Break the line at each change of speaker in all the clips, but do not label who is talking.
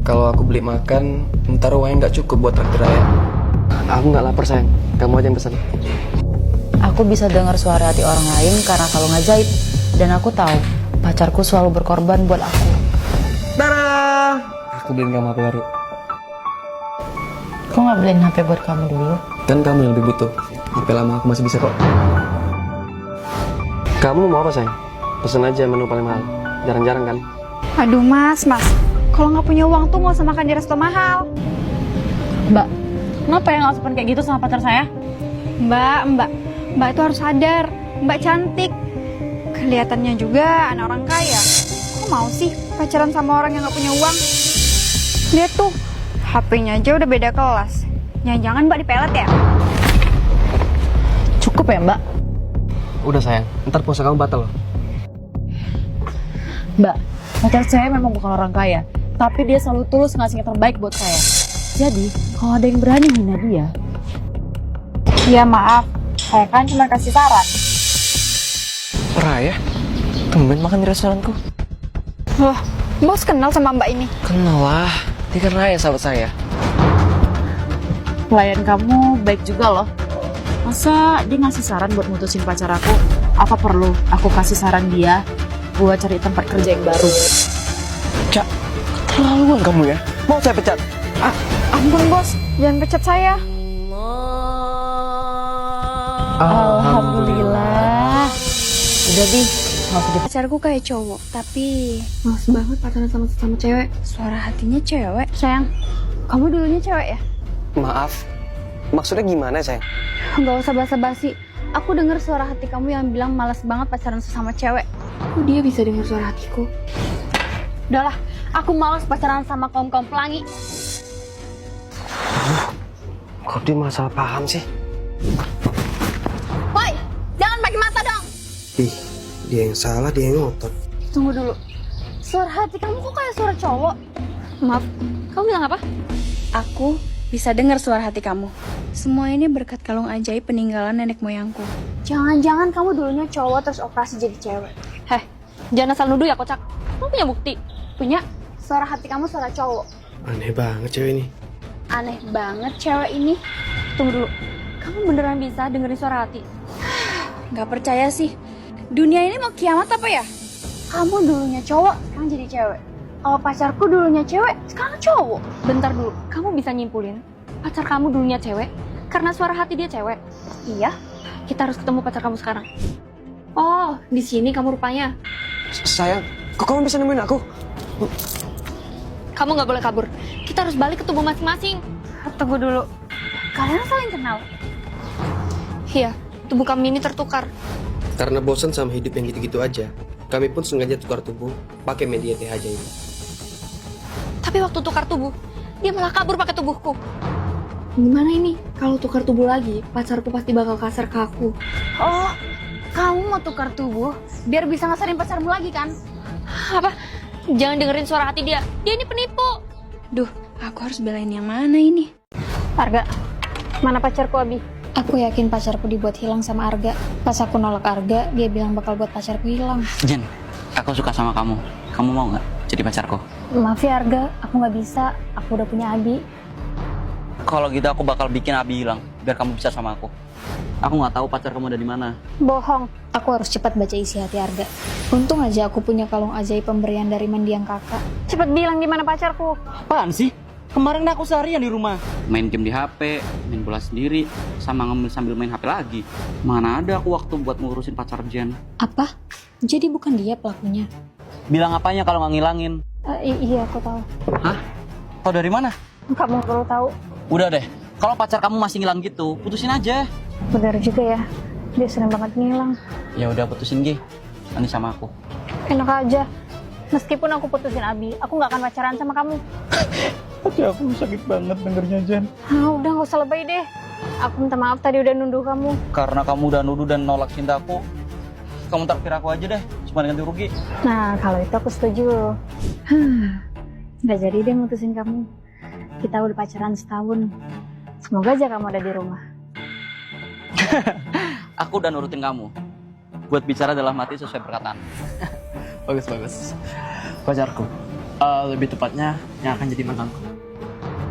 Kalau aku beli makan, ntar uangnya nggak cukup buat traktir Raya. Aku nggak lapar sayang, kamu aja yang pesan.
Aku bisa dengar suara hati orang lain karena kalau ngajaib. Dan aku tahu pacarku selalu berkorban buat aku.
Tada! Aku beliin kamu HP baru.
Kok nggak beliin HP buat kamu dulu?
Kan kamu yang lebih butuh. HP lama aku masih bisa kok. Kamu mau apa sayang? Pesen aja menu paling mahal. Jarang-jarang kan?
Aduh mas, kalau nggak punya uang tuh nggak usah makan di resto mahal.
Mbak, kenapa ya nggak sopan kayak gitu sama pacar saya?
Mbak itu harus sadar. Mbak cantik. Kelihatannya juga anak orang kaya. Kok mau sih pacaran sama orang yang nggak punya uang? Lihat tuh, HP-nya aja udah beda kelas. Jangan-jangan Mbak dipelet ya?
Cukup ya Mbak?
Udah sayang, ntar puasa kamu batal loh.
Mbak, pacar saya memang bukan orang kaya, tapi dia selalu tulus ngasih yang terbaik buat saya. Jadi, kalau ada yang berani hina dia,
Ya maaf, saya kan cuma kasih saran.
Raya? Tumben makan di restoranku.
Loh, bos kenal sama Mbak ini?
Kenal lah, dia kan Raya sahabat saya.
klien kamu baik juga loh. Masa dia ngasih saran buat mutusin pacar aku? Apa perlu aku kasih saran dia buat cari tempat kerja yang baru?
Cak, keterlaluan kamu ya. Mau saya pecat?
Ampun bos, jangan pecat saya.
Alhamdulillah. Udah di, nggak usah
Pacarku kayak cowok, tapi males banget pacaran sama cewek. Suara hatinya cewek. Sayang, kamu dulunya cewek ya?
Maaf, maksudnya gimana sayang?
Gak usah basa-basi. Aku dengar suara hati kamu yang bilang malas banget pacaran sama cewek. Kok dia bisa dengar suara hatiku? Udahlah, aku malas pacaran sama kaum-kaum pelangi.
Kok dia masalah paham sih?
Woi, jangan pakai mata dong.
Ih, dia yang salah, dia yang ngotot.
Tunggu dulu. Suara hati kamu kok kayak suara cowok? Maaf, kamu bilang apa? Aku bisa dengar suara hati kamu. Semua ini berkat kalung ajaib peninggalan nenek moyangku. Jangan-jangan kamu dulunya cowok terus operasi jadi cewek. Heh, jangan asal nuduh ya kocak. Kamu punya bukti? Punya. Suara hati kamu suara cowok.
Aneh banget cewek ini.
Aneh banget cewek ini. Tunggu dulu. Kamu beneran bisa dengerin suara hati? Gak percaya sih. Dunia ini mau kiamat apa ya? Kamu dulunya cowok, sekarang jadi cewek. Kalau pacarku dulunya cewek, sekarang cowok. Bentar dulu, kamu bisa nyimpulin pacar kamu dulunya cewek karena suara hati dia cewek? Iya. Kita harus ketemu pacar kamu sekarang. Oh, di sini kamu rupanya.
Sayang, kok kamu bisa nemuin aku?
Kamu nggak boleh kabur. Kita harus balik ke tubuh masing-masing. Tunggu dulu. Kalian saling kenal? Iya, tubuh kami ini tertukar.
Karena bosan sama hidup yang gitu-gitu aja, kami pun sengaja tukar tubuh pakai media THJ ini.
Tapi waktu tukar tubuh, dia malah kabur pakai tubuhku. Gimana ini? Kalau tukar tubuh lagi, pacarku pasti bakal kasar ke aku. Oh, kamu mau tukar tubuh biar bisa ngasarin pacarmu lagi kan? Apa? Jangan dengerin suara hati dia. Dia ini penipu. Duh, aku harus belain yang mana ini? Arga, mana pacarku Abi? Aku yakin pacarku dibuat hilang sama Arga. Pas aku nolak Arga, dia bilang bakal buat pacarku hilang.
Jen, aku suka sama kamu. Kamu mau nggak jadi pacarku?
Maaf ya Arga, aku nggak bisa. Aku udah punya Abi.
Kalau gitu aku bakal bikin Abi hilang, biar kamu bisa sama aku. Aku nggak tahu pacar kamu ada di mana.
Bohong. Aku harus cepat baca isi hati Arga. Untung aja aku punya kalung ajaib pemberian dari mendiang kakak. Cepat bilang di mana pacarku.
Apaan sih? Kemarin aku seharian di rumah. Main game di HP, main bola sendiri, sama sambil main HP lagi. Mana ada aku waktu buat ngurusin pacar Jen.
Apa? Jadi bukan dia pelakunya?
Bilang apanya kalau nggak ngilangin?
Iya, aku tahu.
Hah? Tahu dari mana?
Kamu perlu tahu.
Udah deh, kalau pacar kamu masih ngilang gitu, putusin aja.
Benar juga ya. Dia sering banget ngilang.
Ya udah putusin Gi. Nanti sama aku.
Enak aja. Meskipun aku putusin Abi, aku nggak akan pacaran sama kamu.
Tapi aku sakit banget dengernya Jen.
Udah nggak usah lebay deh. Aku minta maaf tadi udah nuduh kamu.
Karena kamu udah nuduh dan nolak cintaku, kamu traktir aku aja deh, cuma ganti rugi.
Nah, kalau itu aku setuju. Nggak jadi deh mutusin kamu. Kita udah pacaran setahun. Semoga aja kamu ada di rumah.
Aku udah nurutin kamu. Buat bicara dalam hati sesuai perkataan. Bagus. Pacarku,
Lebih tepatnya yang akan jadi mantanku.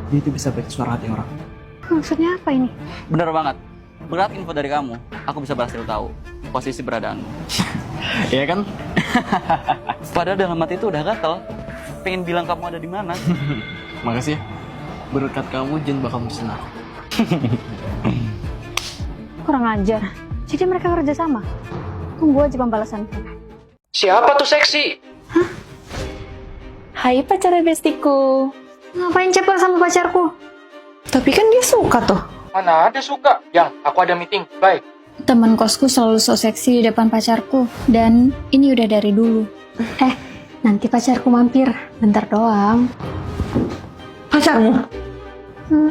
Dia itu bisa baca suara hati orang.
Maksudnya apa ini?
Bener banget. Berat info dari kamu, aku bisa berhasil tahu posisi beradaanmu.
Iya kan?
Padahal dalam hati itu udah gatel. Pengen bilang kamu ada di mana.
Makasih ya. Berkat kamu Jin bakal mutusin aku.
Kurang ajar. Jadi mereka kerja sama. Tunggu aja pembalasan.
Siapa tuh seksi?
Hai pacar bestiku.
Ngapain cepet sama pacarku?
Tapi kan dia suka tuh.
Mana ada suka? Yang, aku ada meeting. Bye.
Teman kosku selalu so seksi di depan pacarku. Dan ini udah dari dulu. Nanti pacarku mampir. Bentar doang.
Pacarmu?
Hmm,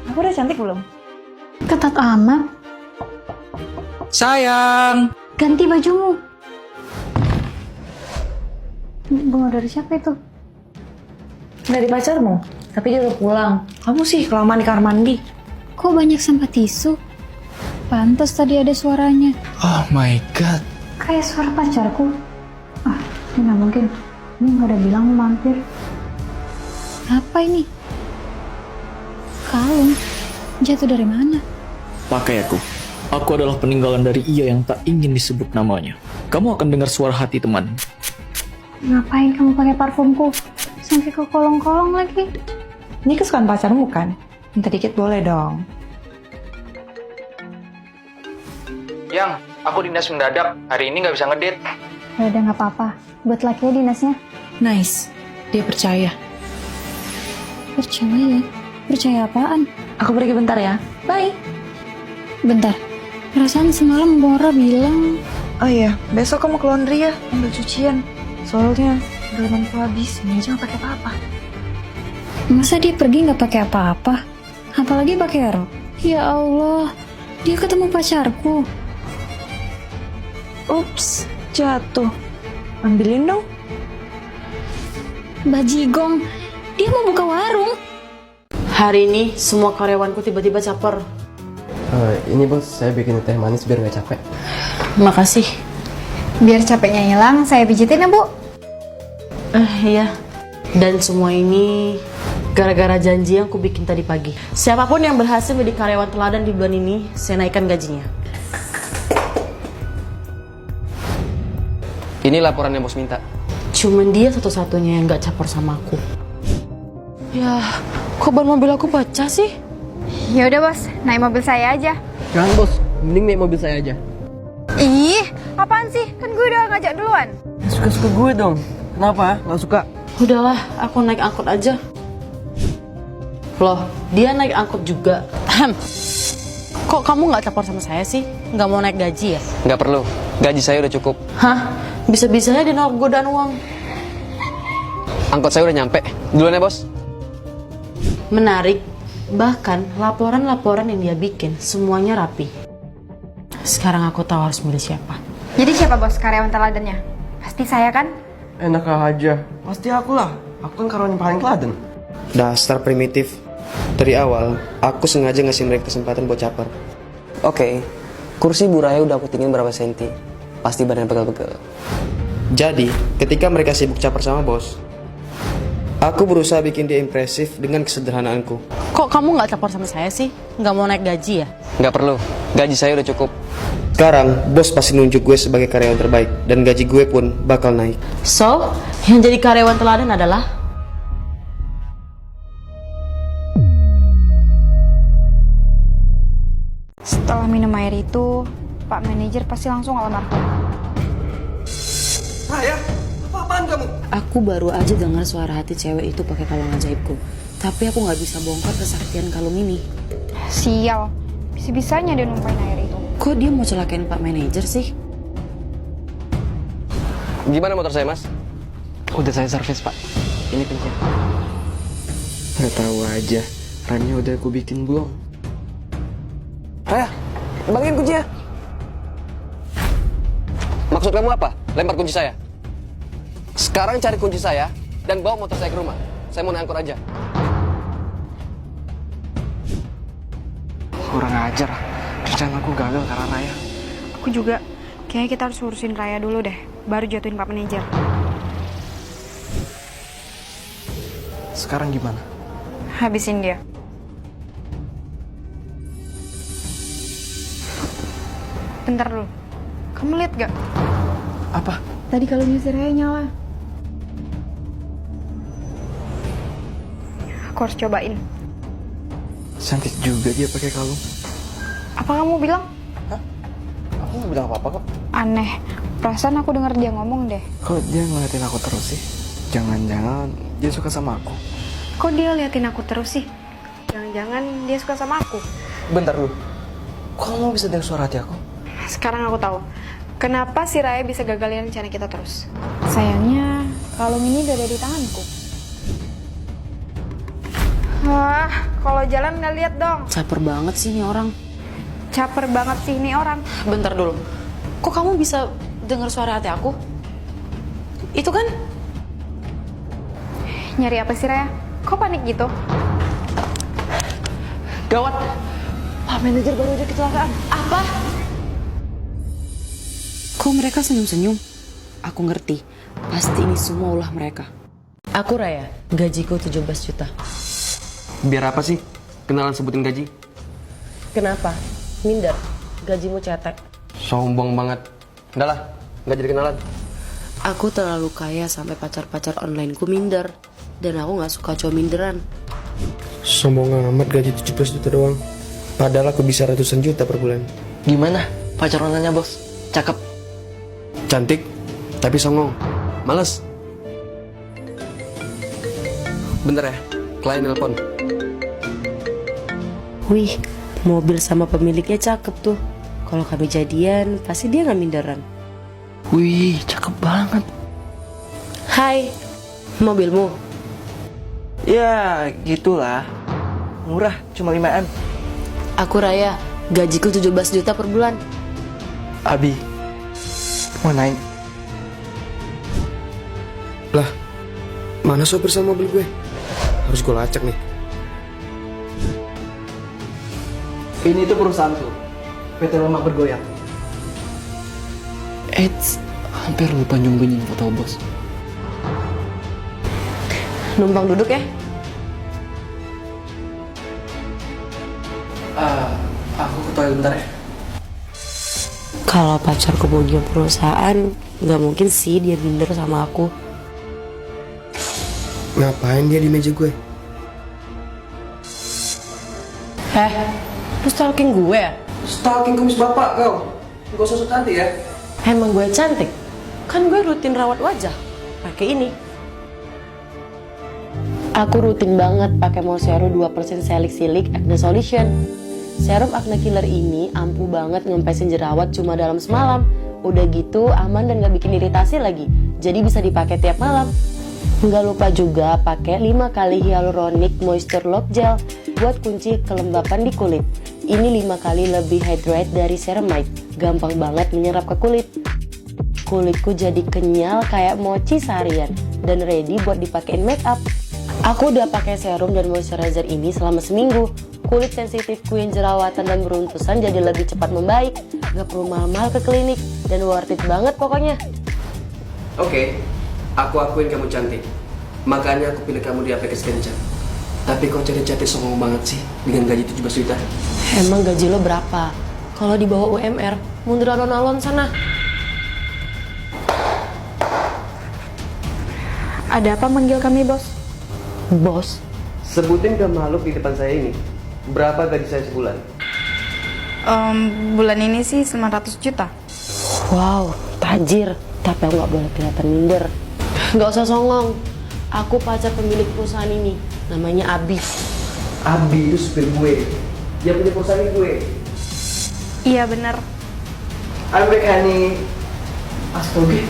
Aku udah cantik belum?
ketat amat.
Sayang.
Ganti bajumu. Bunga dari siapa itu?
Dari pacarmu? Tapi dia udah pulang. Kamu sih kelamaan di kamar mandi.
Kok banyak sampah tisu? Pantas tadi ada suaranya.
Oh my god.
Kayak suara pacarku. Ini nggak mungkin. Ini nggak ada bilang mau mampir. Apa ini? Kalung. Jatuh dari mana?
Pakai aku. Aku adalah peninggalan dari Ia yang tak ingin disebut namanya. Kamu akan dengar suara hati teman.
Ngapain kamu pakai parfumku? Sampai ke kolong-kolong lagi.
Ini kesukaan pacarmu kan? Minta dikit boleh dong.
Yang, aku dinas mendadak. Hari ini nggak bisa ngedate.
Ya udah nggak apa-apa. Buat laki ya dinasnya.
Nice. Dia percaya.
Percaya? Percaya apaan?
Aku pergi bentar ya. Bye.
Bentar. Perasaan semalam Bora bilang
Oh iya, besok kamu ke laundry ya, ambil cucian. Soalnya dalamanku habis, ini aja nggak pakai apa-apa.
masa dia pergi nggak pakai apa-apa? Apalagi pakai rok. Ya Allah, dia ketemu pacarku.
Ups, jatuh. Ambilin dong.
Bajigong, dia mau buka warung.
Hari ini semua karyawanku tiba-tiba caper.
Ini bos, saya bikin teh manis biar nggak capek.
Makasih.
Biar capeknya hilang, saya pijitin ya Bu.
Iya. Dan semua ini gara-gara janji yang aku bikin tadi pagi. Siapapun yang berhasil menjadi karyawan teladan di bulan ini, saya naikkan gajinya.
Ini laporan yang bos minta.
Cuman dia satu-satunya yang gak caper sama aku. Ya, kok ban mobil aku pecah sih?
Ya udah Bos, naik mobil saya aja.
Jangan bos, mending naik mobil saya aja.
Ih, apaan sih? Kan gue udah ngajak duluan.
Suka-suka gue dong. Kenapa? Nggak suka?
Udahlah, aku naik angkot aja. Loh, dia naik angkot juga. Kok kamu gak caper sama saya sih? Gak mau naik gaji ya?
Nggak perlu. Gaji saya udah cukup.
Hah? Bisa-bisanya dia nolak godaan uang.
Angkot saya udah nyampe. Duluan ya bos.
Menarik. Bahkan laporan-laporan yang dia bikin semuanya rapi. Sekarang aku tahu harus milih siapa.
Jadi siapa Bos karyawan teladannya? Pasti saya kan?
Enak aja. Pasti aku lah. Aku kan karyawan yang paling teladan.
Dasar primitif. Dari awal, aku sengaja ngasih mereka kesempatan buat caper.
Oke, kursi Bu Raya udah aku tinggiin berapa senti. Pasti badannya pegel-pegel.
Jadi, ketika mereka sibuk caper sama bos, aku berusaha bikin dia impresif dengan kesederhanaanku.
Kok kamu gak caper sama saya sih? Gak mau naik gaji ya?
Nggak perlu. Gaji saya udah cukup.
Sekarang, bos pasti nunjuk gue sebagai karyawan terbaik, dan gaji gue pun bakal naik.
So, yang jadi karyawan teladan adalah...
Setelah minum air itu, Pak Manajer pasti langsung almarhum.
Raya, apa-apaan kamu?
Aku baru aja dengar suara hati cewek itu pakai kalung ajaibku. Tapi aku gak bisa bongkar kesaktian kalung ini.
Sial, bisa-bisanya dia numpain air itu.
Kok dia mau celakain Pak Manajer sih?
Gimana motor saya mas? Udah saya servis pak. Ini kuncinya. Nggak tahu aja. Remnya udah aku bikin belum? Raya, bagiin kuncinya. Maksud kamu apa? Lempar kunci saya? Sekarang cari kunci saya dan bawa motor saya ke rumah. Saya mau naik angkot aja. Kurang ajar. Rencana aku gagal karena Raya.
Aku juga. Kayaknya kita harus urusin Raya dulu deh, baru jatuhin Pak Manajer.
Sekarang gimana?
Habisin dia. Bentar dulu. Kamu lihat gak?
Apa?
Tadi kalungnya si Raya nyala. Aku harus cobain.
Cantik juga dia pakai kalung.
Apa kamu bilang?
Aku nggak bilang apa-apa kok.
Aneh. Perasaan aku dengar dia ngomong deh.
Kok dia ngeliatin aku terus sih? Jangan-jangan dia suka sama aku.
Kok dia liatin aku terus sih? Jangan-jangan dia suka sama aku.
Bentar dulu. Kok kamu bisa dengar suara hati aku?
Sekarang aku tahu. Kenapa si Raya bisa gagalin rencana kita terus? Sayangnya kalung ini udah ada di tanganku. Wah, kalau jalan nggak lihat dong.
Caper banget sih ini orang.
Caper banget sih ini orang.
Bentar dulu. Kok kamu bisa dengar suara hati aku? Itu kan?
Nyari apa sih Raya? Kok panik gitu?
Gawat! Pak manajer baru aja kecelakaan.
Apa? Kok mereka senyum-senyum? Aku ngerti. Pasti ini semua ulah mereka. Aku Raya, gajiku 17 juta.
Biar apa sih? Kenalan sebutin gaji.
Kenapa? Minder. Gajimu cetek.
Sombong banget. Udah lah, nggak jadi kenalan.
Aku terlalu kaya sampai pacar-pacar onlineku minder. Dan aku gak suka cowok minderan.
Sombong amat gaji 17 juta doang. Padahal aku bisa ratusan juta per bulan.
Gimana? Pacar onanya bos? Cakep.
Cantik, tapi songong. Males. Bentar ya, klien nelpon.
Wih, mobil sama pemiliknya cakep tuh. Kalau kami jadian, pasti dia gak minderan.
Wih, cakep banget.
Hai, mobilmu?
Ya, gitulah. Murah, cuma 5M.
Aku Raya, gajiku 17 juta per bulan.
Abi, mau naik?
Lah, mana sopir sama mobil gue? Harus gue lacak nih.
Ini tuh perusahaanku. PT Lemak bergoyang. Eits, hampir lupa nyembunyiin foto bos.
Numpang duduk ya.
Aku ke toilet bentar ya.
Kalau pacarku punya perusahaan, gak mungkin sih dia minder sama aku.
Ngapain dia di meja gue?
Lu stalking gue ya?
Stalking kumis bapak kau. Gak usah cantik ya.
Emang gue cantik? Kan gue rutin rawat wajah pakai ini. Aku rutin banget pakai Moisture 2% Salicylic Acne Solution. Serum acne killer ini ampuh banget ngempesin jerawat cuma dalam semalam. Udah gitu aman dan gak bikin iritasi lagi. Jadi bisa dipakai tiap malam. Nggak lupa juga pakai 5 kali Hyaluronic Moisture Lock Gel buat kunci kelembapan di kulit. Ini 5 kali lebih hydrate dari ceramide. Gampang banget menyerap ke kulit. Kulitku jadi kenyal kayak mochi seharian dan ready buat dipakein make up. Aku udah pakai serum dan moisturizer ini selama seminggu. Kulit sensitifku yang jerawatan dan beruntusan jadi lebih cepat membaik. Gak perlu mahal-mahal ke klinik dan worth it banget pokoknya.
Oke, aku akuin kamu cantik. Makanya aku pilih kamu di aplikasi Kencan. Tapi kok cantik-cantik songong banget sih dengan gaji 17 juta?
Emang gaji lo berapa? Kalau di bawah UMR, mundur alon-alon sana.
Ada apa manggil kami bos?
Bos,
Sebutin ke makhluk di depan saya ini, berapa gaji saya sebulan?
Bulan ini sih 900 juta.
wow, tajir. Tapi aku gak boleh kelihatan minder. Gak usah songong. Aku pacar pemilik perusahaan ini. Namanya Abi.
Abi itu supir gue. Dia punya perusahaan gue.
Iya bener.
Abi Ani. Astaga.